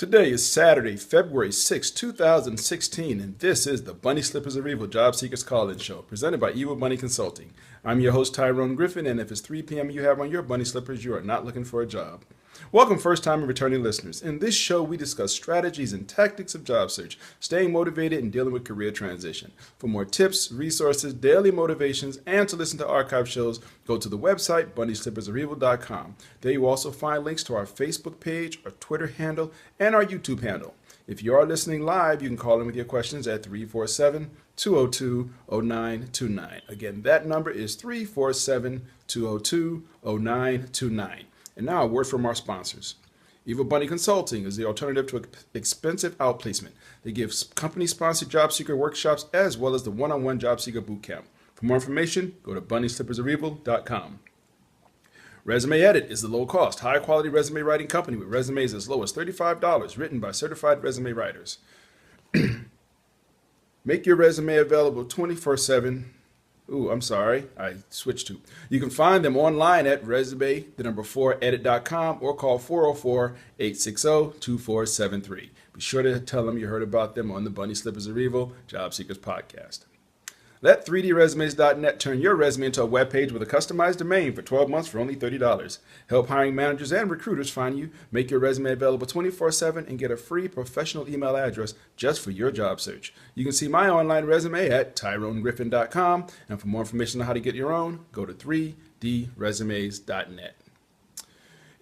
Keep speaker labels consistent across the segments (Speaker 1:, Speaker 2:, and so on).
Speaker 1: Today is Saturday, February 6, 2016, and this is the Bunny Slippers of Evil Job Seekers Call-In Show, presented by Evil Bunny Consulting. I'm your host, Tyrone Griffin, and if it's 3 p.m. and you have on your bunny slippers, you are not looking for a job. Welcome, first-time and returning listeners. In this show, we discuss strategies and tactics of job search, staying motivated, and dealing with career transition. For more tips, resources, daily motivations, and to listen to archive shows, go to the website, bunnyslippersofevil.com. There you will also find links to our Facebook page, our Twitter handle, and our YouTube handle. If you are listening live, you can call in with your questions at 347-202-0929. Again, that number is 347-202-0929. And now a word from our sponsors. Evil Bunny Consulting is the alternative to expensive outplacement. They give company-sponsored job seeker workshops as well as the one-on-one job seeker boot camp. For more information, go to bunnyslippersofevil.com. Resume Edit is the low-cost, high-quality resume writing company with resumes as low as $35 written by certified resume writers. Make your resume available 24/7. I'm sorry, I switched to. You can find them online at resume4edit.com or call 404-860-2473. Be sure to tell them you heard about them on the Bunny Slippers of Evil Job Seekers podcast. Let 3dresumes.net turn your resume into a web page with a customized domain for 12 months for only $30. Help hiring managers and recruiters find you, make your resume available 24/7, and get a free professional email address just for your job search. You can see my online resume at tyronegriffin.com, and for more information on how to get your own, go to 3dresumes.net.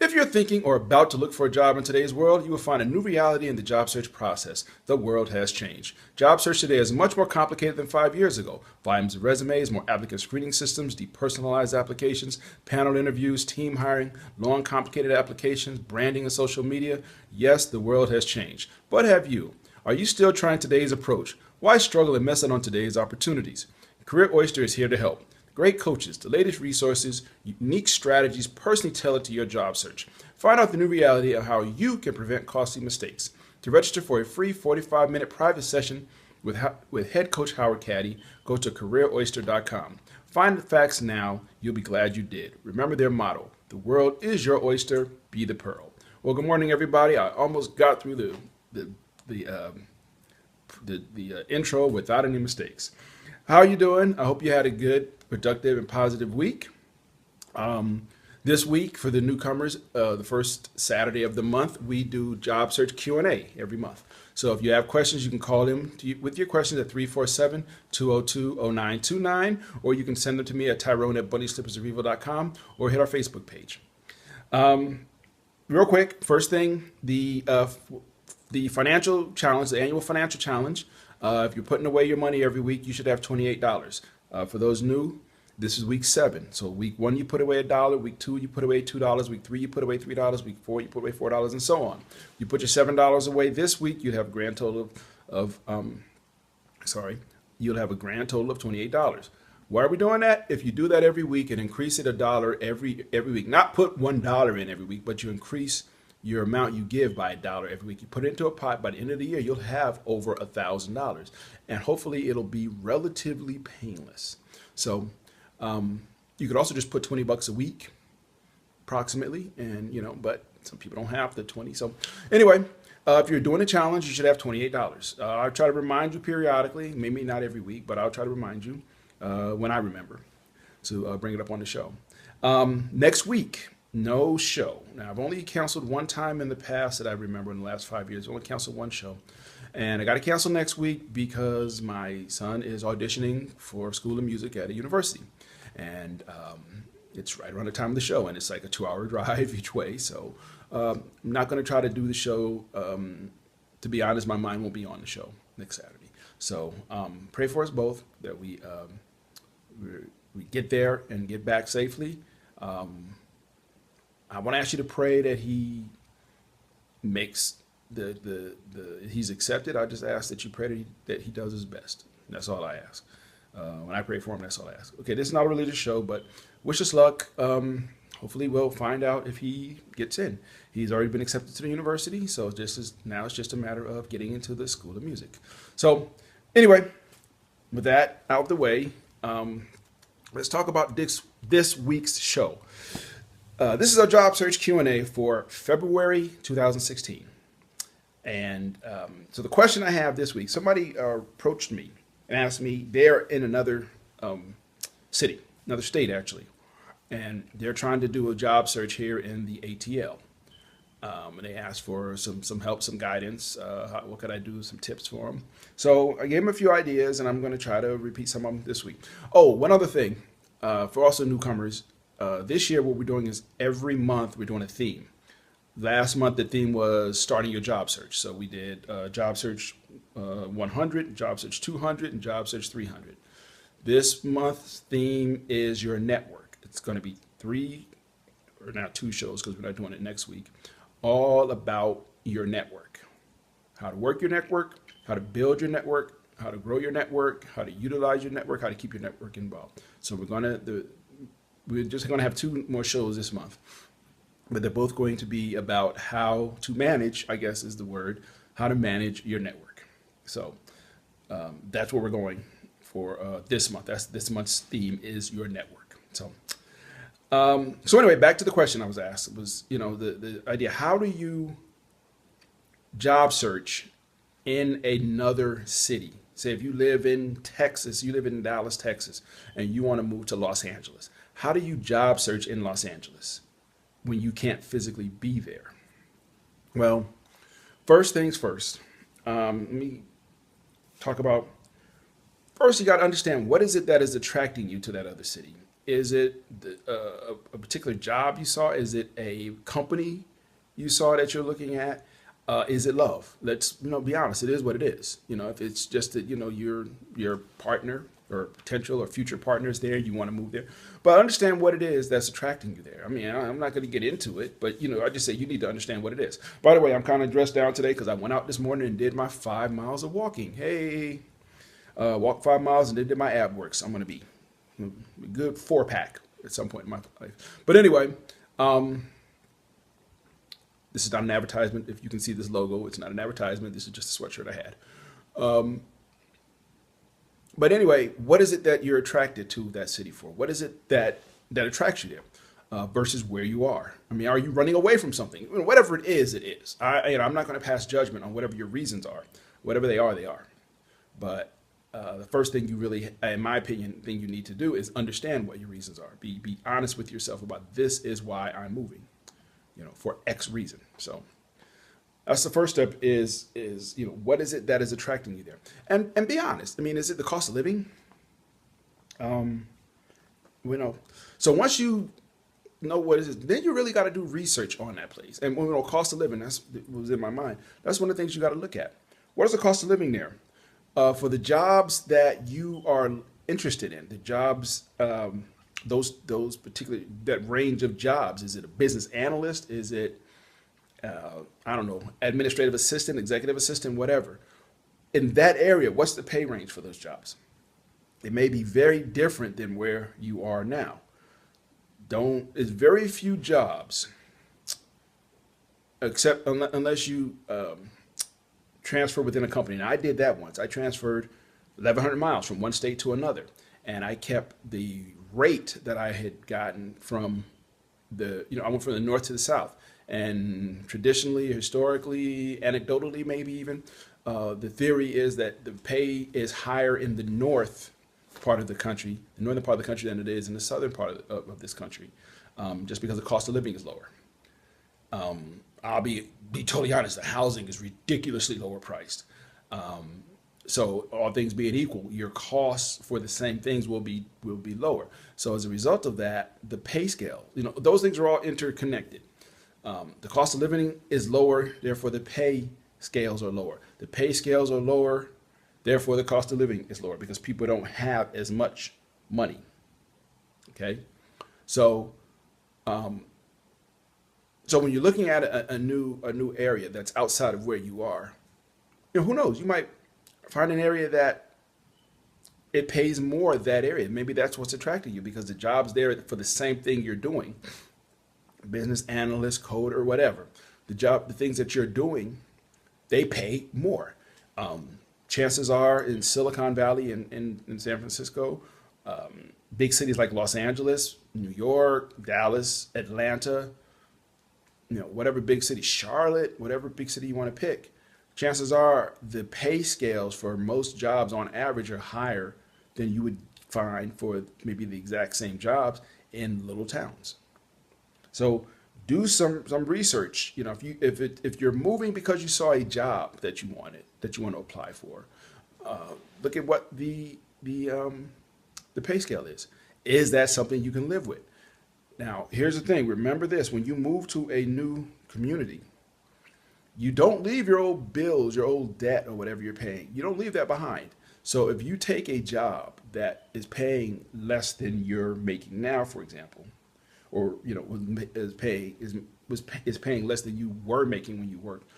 Speaker 1: If you're thinking or about to look for a job in today's world, you will find a new reality in the job search process. The world has changed. Job search today is much more complicated than 5 years ago. Volumes of resumes, more applicant screening systems, depersonalized applications, panel interviews, team hiring, long complicated applications, branding and social media. Yes, the world has changed. But have you? Are you still trying today's approach? Why struggle and miss out on today's opportunities? Career Oyster is here to help. Great coaches, the latest resources, unique strategies personally tailored to your job search. Find out the new reality of how you can prevent costly mistakes. To register for a free 45-minute private session with head coach Howard Caddy, go to careeroyster.com. Find the facts now. You'll be glad you did. Remember their motto: the world is your oyster, be the pearl. Well, good morning, everybody. I almost got through the intro without any mistakes. How are you doing? I hope you had a good, productive, and positive week. This week, for the newcomers, the first Saturday of the month, we do job search Q&A every month. So if you have questions, you can call in with your questions at 347-202-0929, or you can send them to me at tyrone@bunnyslippersofevil.com, or hit our Facebook page. Real quick, first thing, the financial challenge, the annual financial challenge. If you're putting away your money every week, you should have $28. For those new, this is week 7. So week 1, you put away $1. Week 2, you put away $2. Week 3, you put away $3. Week 4, you put away $4, and so on. You put your $7 away this week, you'd have a grand total you'll have a grand total of $28. Why are we doing that? If you do that every week and increase it $1 every week, not put $1 in every week, but you increase your amount you give by $1 every week. You put it into a pot. By the end of the year, you'll have over $1,000, and hopefully it'll be relatively painless. So you could also just put $20 a week, approximately, and but some people don't have the 20. So anyway, if you're doing a challenge, you should have $28. I'll try to remind you periodically, maybe not every week, but I'll try to remind you when I remember to bring it up on the show. Next week, no show. Now, I've only canceled one time in the past that I remember in the last 5 years. I only canceled one show. And I got to cancel next week because my son is auditioning for School of Music at a university. And it's right around the time of the show. And it's like a 2-hour drive each way. So I'm not going to try to do the show. To be honest, my mind won't be on the show next Saturday. So pray for us both that we get there and get back safely. I want to ask you to pray that he makes he's accepted. I just ask that you pray that he does his best. That's all I ask. When I pray for him, that's all I ask. Okay, this is not a religious show, but wish us luck. Hopefully we'll find out if he gets in. He's already been accepted to the university, so now it's just a matter of getting into the School of Music. So anyway, with that out of the way, let's talk about this week's show. This is our job search Q&A for February 2016. And so the question I have this week, somebody approached me and asked me, they're in another city, another state actually, and they're trying to do a job search here in the ATL. And they asked for some help, some guidance. What could I do? Some tips for them. So I gave them a few ideas, and I'm going to try to repeat some of them this week. Oh, one other thing for also newcomers. This year, what we're doing is every month we're doing a theme. Last month, the theme was starting your job search. So we did job search 100, job search 200, and job search 300. This month's theme is your network. It's going to be three, or now two shows because we're not doing it next week, all about your network. How to work your network, how to build your network, how to grow your network, how to utilize your network, how to keep your network involved. So we're just going to have two more shows this month, but they're both going to be about how to manage, I guess is the word, how to manage your network. So that's where we're going for this month. That's this month's theme is your network. So anyway, back to the question I was asked was, the idea, how do you job search in another city? Say if you live in Texas, you live in Dallas, Texas, and you want to move to Los Angeles. How do you job search in Los Angeles when you can't physically be there? Well, first things first, let me talk about, first you got to understand what is it that is attracting you to that other city. Is it a particular job you saw? Is it a company you saw that you're looking at? Is it love? Let's be honest. It is what it is. If it's just that your partner or potential or future partners there, you want to move there. But understand what it is that's attracting you there. I mean, I'm not going to get into it, but I just say you need to understand what it is. By the way, I'm kind of dressed down today because I went out this morning and did my 5 miles of walking. Hey, walked 5 miles and then did my ab work. So I'm going to be a good 4-pack at some point in my life. But anyway, this is not an advertisement. If you can see this logo, it's not an advertisement. This is just a sweatshirt I had. But anyway, what is it that you're attracted to that city for? What is it that attracts you there versus where you are? I mean, are you running away from something? Whatever it is, it is. I'm not going to pass judgment on whatever your reasons are. Whatever they are, they are. But the first thing you really, in my opinion, thing you need to do is understand what your reasons are. Be honest with yourself about this is why I'm moving, for X reason. So that's the first step is what is it that is attracting you there? And be honest. I mean, is it the cost of living? So once you know what it is, then you really got to do research on that place. And cost of living, that's what was in my mind. That's one of the things you got to look at. What is the cost of living there? For the jobs that you are interested in, the jobs, those particular, that range of jobs. Is it a business analyst? Is it administrative assistant, executive assistant, whatever. In that area, what's the pay range for those jobs? It may be very different than where you are now. It's very few jobs, except unless you transfer within a company. And I did that once. I transferred 1,100 miles from one state to another, and I kept the rate that I had gotten from I went from the north to the south. And traditionally, historically, anecdotally, maybe even, the theory is that the pay is higher in the north part of the country, the northern part of the country, than it is in the southern part of this country, just because the cost of living is lower. I'll be totally honest, the housing is ridiculously lower priced. So all things being equal, your costs for the same things will be lower. So as a result of that, the pay scale, those things are all interconnected. The cost of living is lower, therefore the pay scales are lower. The pay scales are lower, therefore the cost of living is lower because people don't have as much money. Okay, so when you're looking at a new area that's outside of where you are, who knows? You might find an area that it pays more that area. Maybe that's what's attracting you because the job's there for the same thing you're doing. Business analyst, code, or whatever. The things that you're doing, they pay more. Chances are in Silicon Valley in San Francisco, big cities like Los Angeles, New York, Dallas, Atlanta, whatever big city, Charlotte, whatever big city you want to pick, chances are the pay scales for most jobs on average are higher than you would find for maybe the exact same jobs in little towns. So do some research. You know, if you're moving because you saw a job that you wanted, that you want to apply for, look at what the pay scale is. Is that something you can live with? Now, here's the thing. Remember this: when you move to a new community, you don't leave your old bills, your old debt, or whatever you're paying. You don't leave that behind. So if you take a job that is paying less than you're making now, for example, or is paying less than you were making when you worked,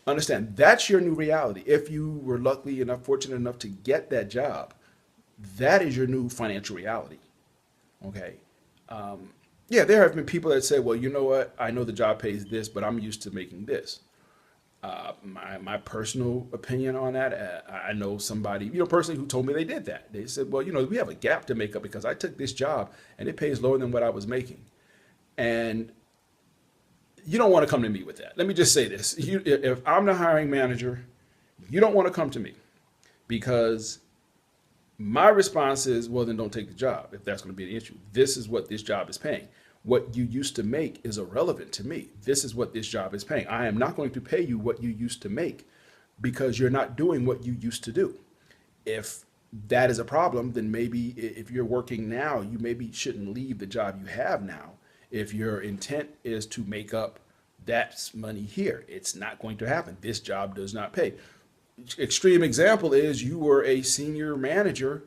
Speaker 1: understand that's your new reality. If you were lucky enough, fortunate enough to get that job, that is your new financial reality. Okay. Yeah, there have been people that say, well, you know what? I know the job pays this, but I'm used to making this. My personal opinion on that, I know somebody, personally who told me they did that. They said, well, we have a gap to make up because I took this job and it pays lower than what I was making. And you don't want to come to me with that. Let me just say this. If I'm the hiring manager, you don't want to come to me because my response is, well, then don't take the job if that's going to be an issue. This is what this job is paying. What you used to make is irrelevant to me. This is what this job is paying. I am not going to pay you what you used to make because you're not doing what you used to do. If that is a problem, then maybe if you're working now, you maybe shouldn't leave the job you have now. If your intent is to make up that money here, it's not going to happen. This job does not pay. Extreme example is you were a senior manager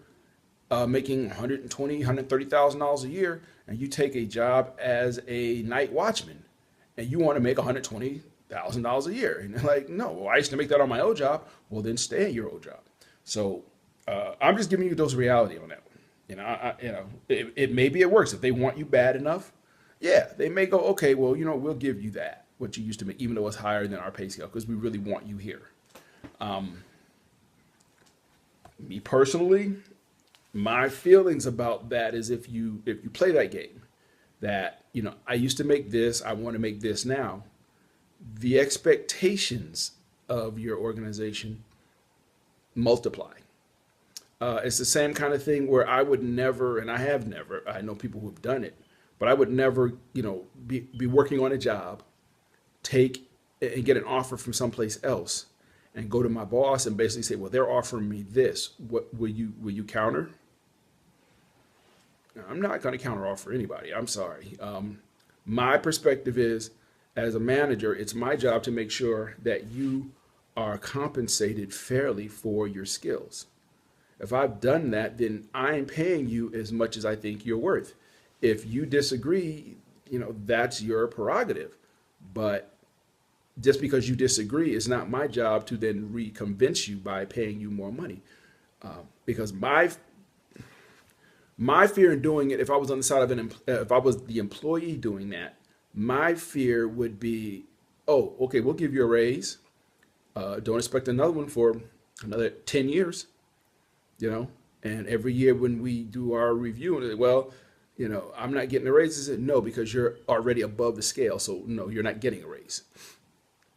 Speaker 1: making $120,000, $130,000 a year, and you take a job as a night watchman and you want to make $120,000 a year. And they're like, no, well, I used to make that on my old job. Well, then stay at your old job. So I'm just giving you those reality on that one. It maybe it works if they want you bad enough. Yeah, they may go, okay, well, we'll give you that, what you used to make, even though it's higher than our pay scale, because we really want you here. Me personally, my feelings about that is if you play that game, that I used to make this, I want to make this now, the expectations of your organization multiply. It's the same kind of thing where I would never, and I have never, I know people who have done it, but I would never, be working on a job, take and get an offer from someplace else, and go to my boss and basically say, well, they're offering me this. What will you counter? No, I'm not going to counter offer anybody. I'm sorry. My perspective is, as a manager, it's my job to make sure that you are compensated fairly for your skills. If I've done that, then I'm paying you as much as I think you're worth. If you disagree, that's your prerogative. But just because you disagree, it's not my job to then reconvince you by paying you more money. Because my fear in doing it, if I was on the side of if I was the employee doing that, my fear would be, oh, okay, we'll give you a raise. Don't expect another one for another 10 years, And every year when we do our review, well, I'm not getting a raise. I said, no, because you're already above the scale. So no, you're not getting a raise,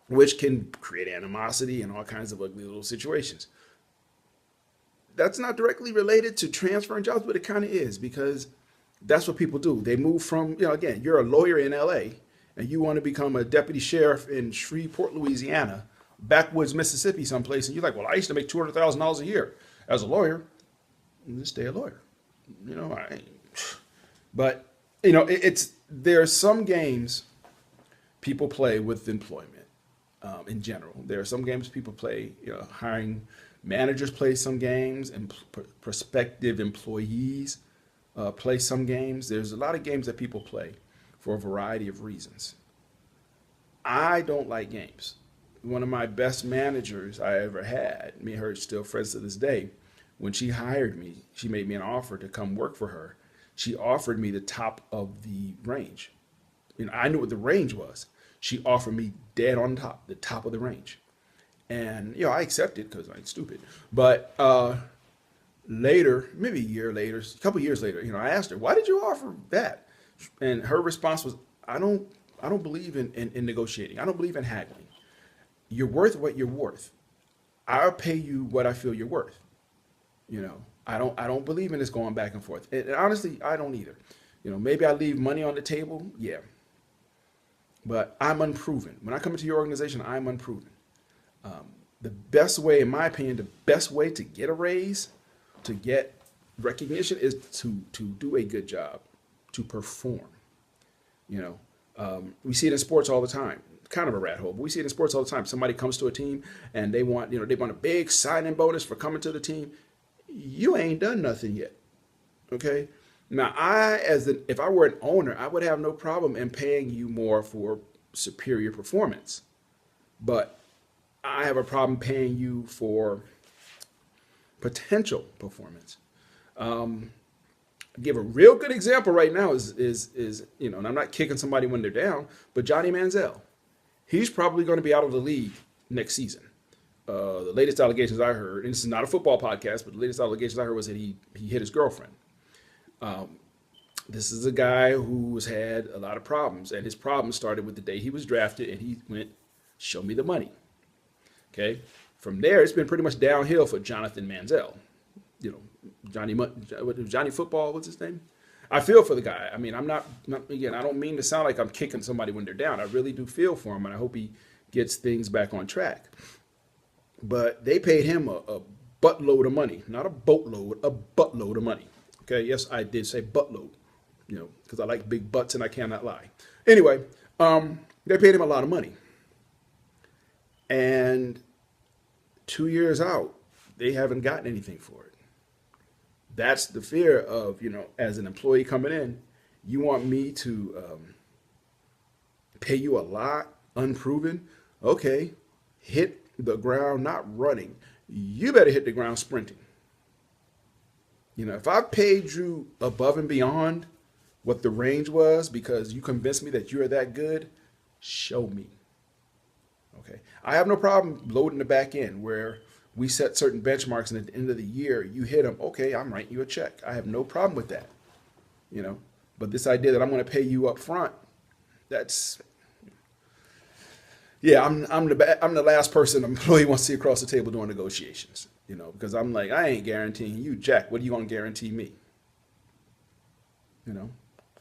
Speaker 1: which can create animosity and all kinds of ugly little situations. That's not directly related to transferring jobs, but it kind of is because that's what people do. They move from, again, you're a lawyer in LA and you want to become a deputy sheriff in Shreveport, Louisiana, backwoods Mississippi someplace. And you're like, well, I used to make $200,000 a year as a lawyer. Just stay a lawyer. But, there are some games people play with employment in general. There are some games people play, hiring managers play some games and prospective employees play some games. There's a lot of games that people play for a variety of reasons. I don't like games. One of my best managers I ever had, me and her are still friends to this day, when she hired me, she made me an offer to come work for her. She offered me the top of the range. I knew what the range was. She offered me dead on top, the top of the range. And, I accepted because I ain't stupid. But later, maybe a year later, a couple years later, I asked her, why did you offer that? And her response was, I don't believe in negotiating. I don't believe in haggling. You're worth what you're worth. I'll pay you what I feel you're worth. You know, I don't believe in this going back and forth. And honestly, I don't either. You know, maybe I leave money on the table, yeah, but I'm unproven. When I come into your organization, I'm unproven. The best way, in my opinion, the best way to get a raise, to get recognition, is to do a good job, to perform. You know, we see it in sports all the time. Kind of a rat hole, but we see it in sports all the time. Somebody comes to a team and they want a big signing bonus for coming to the team. You ain't done nothing yet. Okay. Now, if I were an owner, I would have no problem in paying you more for superior performance, but I have a problem paying you for potential performance. Give a real good example right now is and I'm not kicking somebody when they're down, but Johnny Manziel, he's probably going to be out of the league next season. The latest allegations I heard, and this is not a football podcast, but the latest allegations I heard was that he hit his girlfriend. This is a guy who's had a lot of problems, and his problems started with the day he was drafted, and he went, "Show me the money." Okay, from there it's been pretty much downhill for Jonathan Manziel. You know, Johnny Football, what's his name? I feel for the guy. I mean, I'm not again, I don't mean to sound like I'm kicking somebody when they're down. I really do feel for him, and I hope he gets things back on track. But they paid him a buttload of money, not a boatload, a buttload of money. Okay, yes, I did say buttload, because I like big butts and I cannot lie. Anyway, they paid him a lot of money. And 2 years out, they haven't gotten anything for it. That's the fear of, as an employee coming in, you want me to pay you a lot, unproven. Okay, hit the ground not running. You better hit the ground sprinting. If I paid you above and beyond what the range was because you convinced me that you're that good, show me. Okay. I have no problem loading the back end where we set certain benchmarks and at the end of the year you hit them. Okay, I'm writing you a check. I have no problem with that. But this idea that I'm going to pay you up front, that's I'm the last person an employee wants to see across the table during negotiations. Because I'm like, I ain't guaranteeing you jack. What are you going to guarantee me?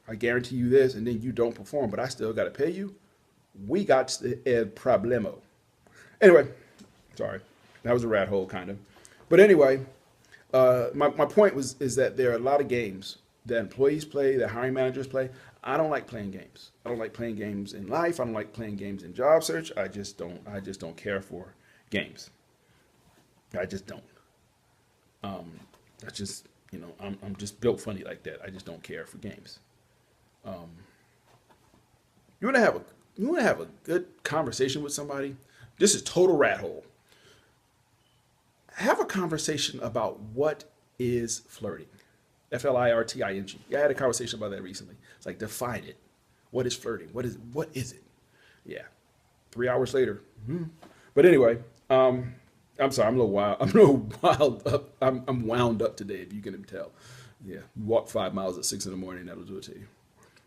Speaker 1: I guarantee you this, and then you don't perform, but I still got to pay you. We got a problemo. Anyway, sorry, that was a rat hole kind of. But anyway, my point is that there are a lot of games that employees play, that hiring managers play. I don't like playing games. I don't like playing games in life. I don't like playing games in job search. I just don't care for games. I just don't. I'm just built funny like that. I just don't care for games. You want to have a good conversation with somebody? This is total rat hole. Have a conversation about what is flirting. Flirting. Yeah, I had a conversation about that recently. It's like, define it. What is flirting? What is it? Yeah. 3 hours later. Mm-hmm. But anyway, I'm sorry, I'm a little wild up. I'm wound up today, if you can tell. Yeah, walk 5 miles at 6 a.m. That'll do it to you.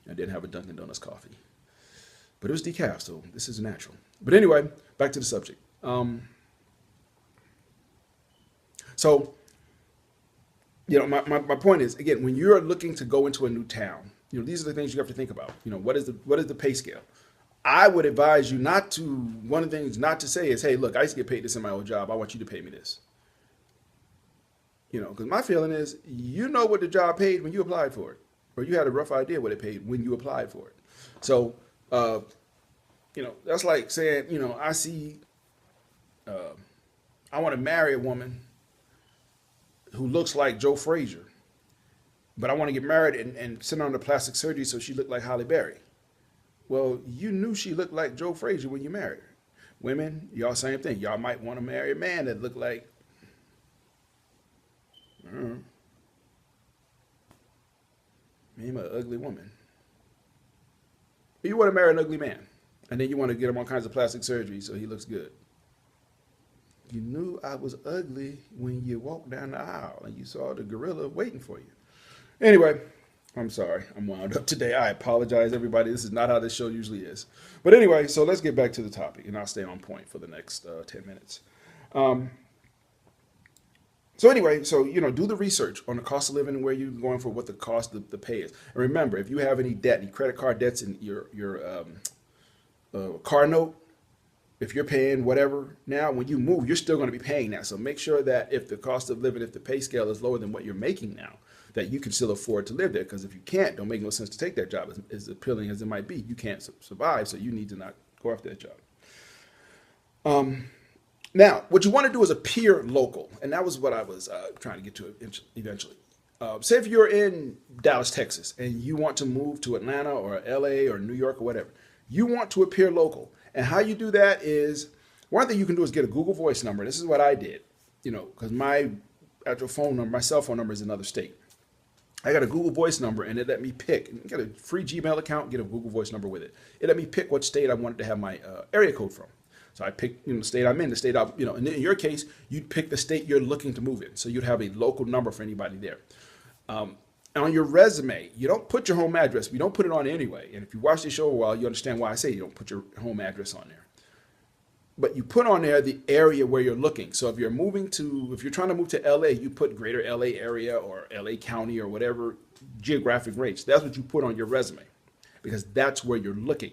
Speaker 1: I didn't have a Dunkin' Donuts coffee, but it was decaf, so this is natural. But anyway, back to the subject. My point is, again, when you're looking to go into a new town, these are the things you have to think about. What is the pay scale? I would advise you one of the things not to say is, hey, look, I used to get paid this in my old job. I want you to pay me this. Because my feeling is, what the job paid when you applied for it, or you had a rough idea what it paid when you applied for it. So, that's like saying, I want to marry a woman who looks like Joe Frazier, but I want to get married and send her under plastic surgery so she looked like Halle Berry. Well, you knew she looked like Joe Frazier when you married her. Women, y'all same thing. Y'all might want to marry a man that looked like, maybe an ugly woman. You want to marry an ugly man, and then you want to get him all kinds of plastic surgery so he looks good. You knew I was ugly when you walked down the aisle and you saw the gorilla waiting for you. Anyway, I'm sorry. I'm wound up today. I apologize, everybody. This is not how this show usually is. But anyway, so let's get back to the topic, and I'll stay on point for the next 10 minutes. So anyway, so do the research on the cost of living and where you're going for what the cost of the pay is. And remember, if you have any debt, any credit card debts, and your car note, if you're paying whatever now, when you move, you're still going to be paying that. So make sure that if the cost of living, if the pay scale is lower than what you're making now, that you can still afford to live there. Because if you can't, don't make no sense to take that job. As appealing as it might be, you can't survive, so you need to not go after that job. Now, what you want to do is appear local, and that was what I was trying to get to eventually. Say if you're in Dallas, Texas, and you want to move to Atlanta or LA or New York or whatever, you want to appear local. And how you do that is, one thing you can do is get a Google Voice number. This is what I did, because my actual phone number, my cell phone number is in another state. I got a Google Voice number, and it let me pick. Get a free Gmail account, get a Google Voice number with it. It let me pick what state I wanted to have my area code from. So I picked, the state I'm in, the state and in your case, you'd pick the state you're looking to move in. So you'd have a local number for anybody there. On your resume, you don't put your home address. We don't put it on anyway. And if you watch the show a while, you understand why I say you don't put your home address on there. But you put on there the area where you're looking. So if you're trying to move to LA, you put greater LA area or LA County or whatever geographic range. That's what you put on your resume, because that's where you're looking,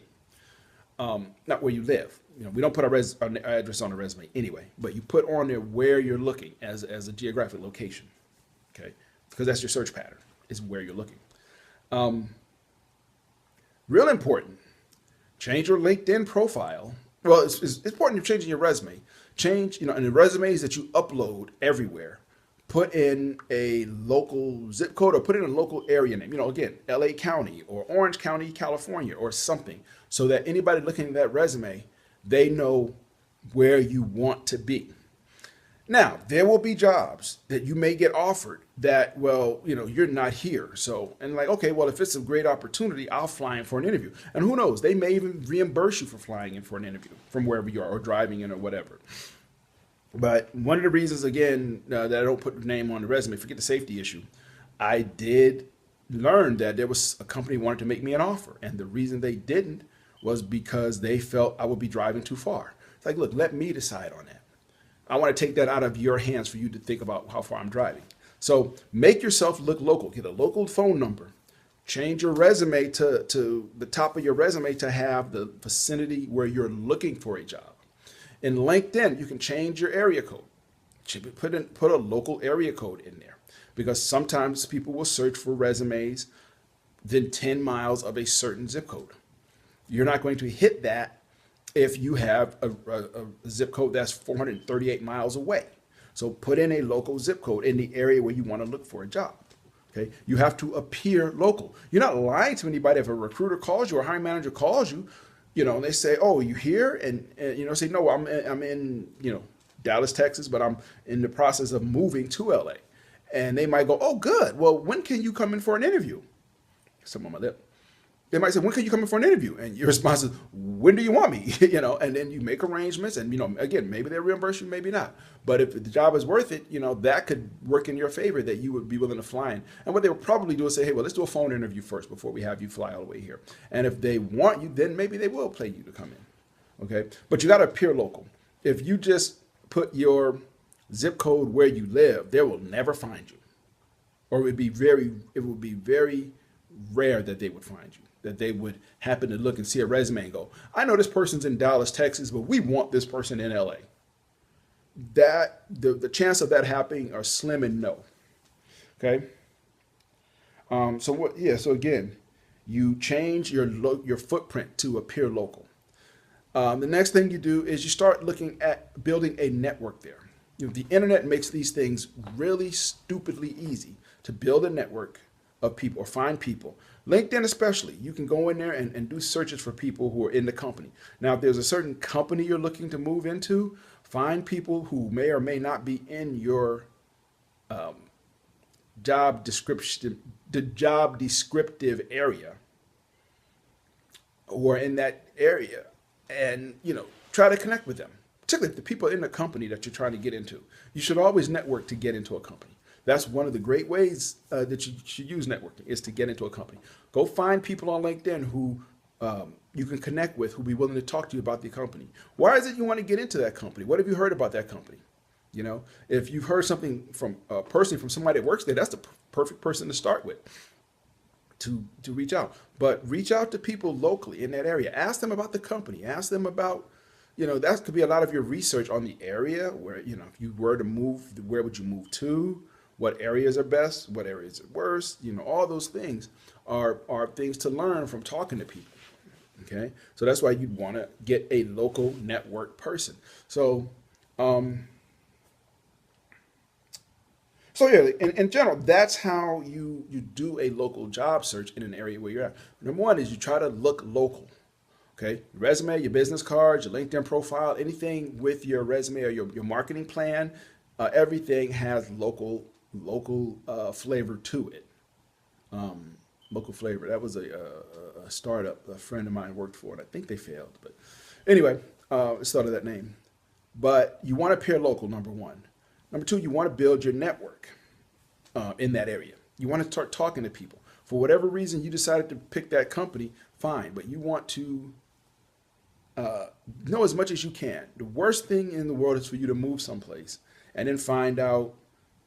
Speaker 1: not where you live. We don't put our address on the resume anyway, but you put on there where you're looking as a geographic location, okay? Because that's your search pattern, is where you're looking. Real important, change your LinkedIn profile. Well, it's important you're changing your resume. Change, in the resumes that you upload everywhere, put in a local zip code or put in a local area name. Again, LA County or Orange County, California, or something, so that anybody looking at that resume, they know where you want to be. Now, there will be jobs that you may get offered that, you're not here. So, and okay, well, if it's a great opportunity, I'll fly in for an interview. And who knows, they may even reimburse you for flying in for an interview from wherever you are, or driving in or whatever. But one of the reasons, again, that I don't put the name on the resume, forget the safety issue, I did learn that there was a company wanted to make me an offer. And the reason they didn't was because they felt I would be driving too far. It's like, look, let me decide on that. I want to take that out of your hands for you to think about how far I'm driving. So make yourself look local. Get a local phone number. Change your resume to the top of your resume to have the vicinity where you're looking for a job. In LinkedIn, you can change your area code. Put a local area code in there, because sometimes people will search for resumes within 10 miles of a certain zip code. You're not going to hit that if you have a zip code that's 438 miles away. So put in a local zip code in the area where you want to look for a job. Okay, you have to appear local. You're not lying to anybody. If a recruiter calls you or a hiring manager calls you, and they say, "Oh, are you here?" and say, "No, I'm in Dallas, Texas, but I'm in the process of moving to LA," and they might go, "Oh, good. Well, when can you come in for an interview?" Some on my lip. They might say, "When can you come in for an interview?" And your response is, "When do you want me?" And then you make arrangements, and again, maybe they reimburse you, maybe not. But if the job is worth it, that could work in your favor, that you would be willing to fly in. And what they would probably do is say, "Hey, well, let's do a phone interview first before we have you fly all the way here." And if they want you, then maybe they will pay you to come in. Okay, but you got to appear local. If you just put your zip code where you live, they will never find you, or it would be very rare that they would find you. That they would happen to look and see a resume and go, "I know this person's in Dallas, Texas, but we want this person in LA." That the chance of that happening are slim and no. Okay. So again, you change your footprint to appear local. The next thing you do is you start looking at building a network there. The internet makes these things really stupidly easy to build a network of people or find people. LinkedIn especially, you can go in there and do searches for people who are in the company. Now, if there's a certain company you're looking to move into, find people who may or may not be in your job descriptive area, who are in that area, and try to connect with them, particularly the people in the company that you're trying to get into. You should always network to get into a company. That's one of the great ways that you should use networking, is to get into a company. Go find people on LinkedIn who you can connect with, who will be willing to talk to you about the company. Why is it you want to get into that company? What have you heard about that company? You know, if you've heard something from personally from somebody that works there, that's the perfect person to start with to reach out. But reach out to people locally in that area. Ask them about the company. Ask them about, you know, that could be a lot of your research on the area where, you know, if you were to move, where would you move to? What areas are best? What areas are worst? You know, all those things are things to learn from talking to people. Okay. So that's why you'd want to get a local network person. So, so yeah, in general, that's how you do a local job search in an area where you're at. Number one is you try to look local. Okay, your resume, your business cards, your LinkedIn profile, anything with your resume or your marketing plan, everything has local flavor to it. Local flavor. That was a startup a friend of mine worked for, and I think they failed. But anyway, it started that name. But you want to appear local, number one. Number two, you want to build your network in that area. You want to start talking to people. For whatever reason you decided to pick that company, fine. But you want to know as much as you can. The worst thing in the world is for you to move someplace and then find out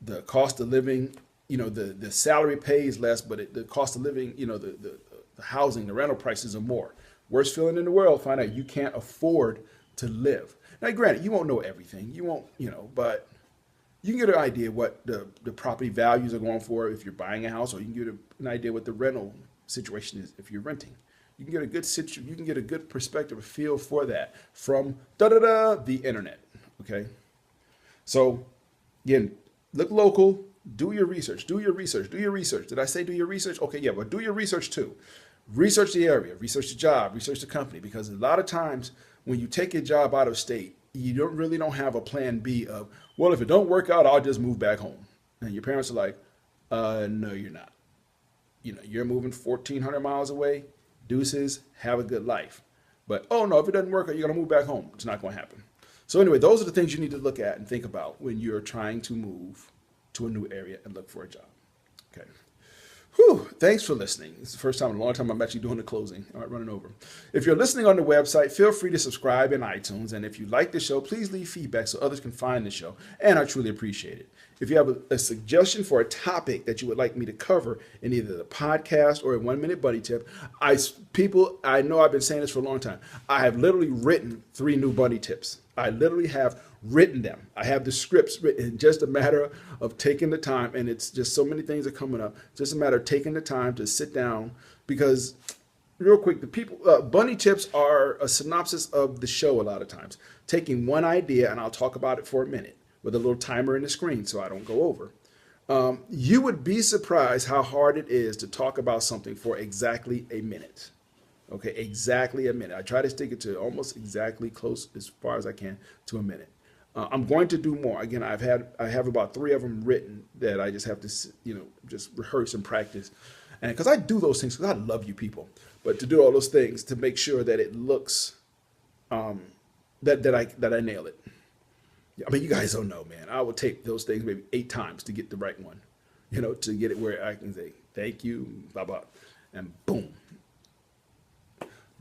Speaker 1: the cost of living, you know, the salary pays less, but the cost of living, you know, the housing, the rental prices are more. Worst feeling in the world, find out you can't afford to live. Now, granted, you won't know everything. You won't, you know, but you can get an idea what the property values are going for if you're buying a house, or you can get an idea what the rental situation is if you're renting. You can get a good you can get a good perspective, a feel for that from the internet. Okay, so again, look local, do your research, do your research, do your research. Did I say do your research? Okay, yeah, but do your research too. Research the area, research the job, research the company, because a lot of times when you take a job out of state, you don't have a plan B of, well, if it don't work out, I'll just move back home. And your parents are like, no, you're not. You know, you're moving 1,400 miles away. Deuces, have a good life. But, oh no, if it doesn't work out, you're going to move back home. It's not going to happen. So anyway, those are the things you need to look at and think about when you're trying to move to a new area and look for a job. Okay. Whew, thanks for listening. It's the first time in a long time I'm actually doing the closing. All right, running over. If you're listening on the website, feel free to subscribe in iTunes. And if you like the show, please leave feedback so others can find the show. And I truly appreciate it. If you have a suggestion for a topic that you would like me to cover in either the podcast or a 1 Minute Buddy Tip, I know I've been saying this for a long time. I have literally written 3 new buddy tips. I literally have written them. I have the scripts written. In just a matter of taking the time, and it's just so many things are coming up. Just a matter of taking the time to sit down, because real quick, the people bunny tips are a synopsis of the show a lot of times. Taking one idea, and I'll talk about it for a minute with a little timer in the screen so I don't go over. You would be surprised how hard it is to talk about something for exactly a minute. Okay, exactly a minute. I try to stick it to almost exactly close as far as I can to a minute. I'm going to do more. Again, I have about 3 of them written that I just have to, you know, just rehearse and practice. And because I do those things, because I love you people, but to do all those things to make sure that it looks that I nail it. I mean, you guys don't know, man. I will take those things maybe 8 times to get the right one, you know, to get it where I can say thank you, blah blah, and boom.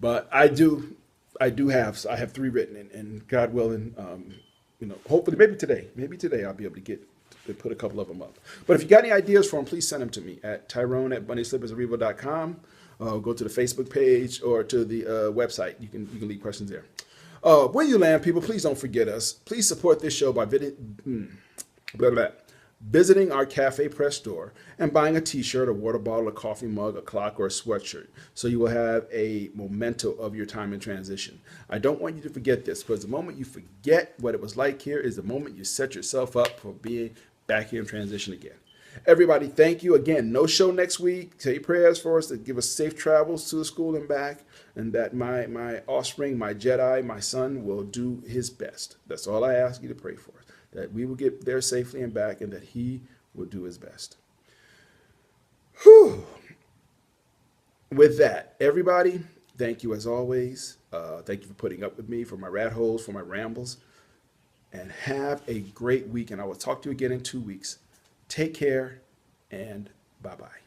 Speaker 1: But I have 3 written, and God willing, you know, hopefully maybe today I'll be able to put a couple of them up. But if you got any ideas for them, please send them to me at Tyrone@bunnyslippersarivo.com. Go to the Facebook page or to the website. You can leave questions there. When you land, people, please don't forget us. Please support this show by visiting our Cafe Press store and buying a t-shirt, a water bottle, a coffee mug, a clock, or a sweatshirt, so you will have a memento of your time in transition. I don't want you to forget this, because the moment you forget what it was like here is the moment you set yourself up for being back here in transition again. Everybody, thank you again. No show next week. Say prayers for us to give us safe travels to the school and back, and that my offspring, my Jedi, my son will do his best. That's all I ask you to pray for. That we will get there safely and back, and that he will do his best. Whew. With that, everybody, thank you as always. Thank you for putting up with me, for my rat holes, for my rambles. And have a great week, and I will talk to you again in 2 weeks. Take care, and bye-bye.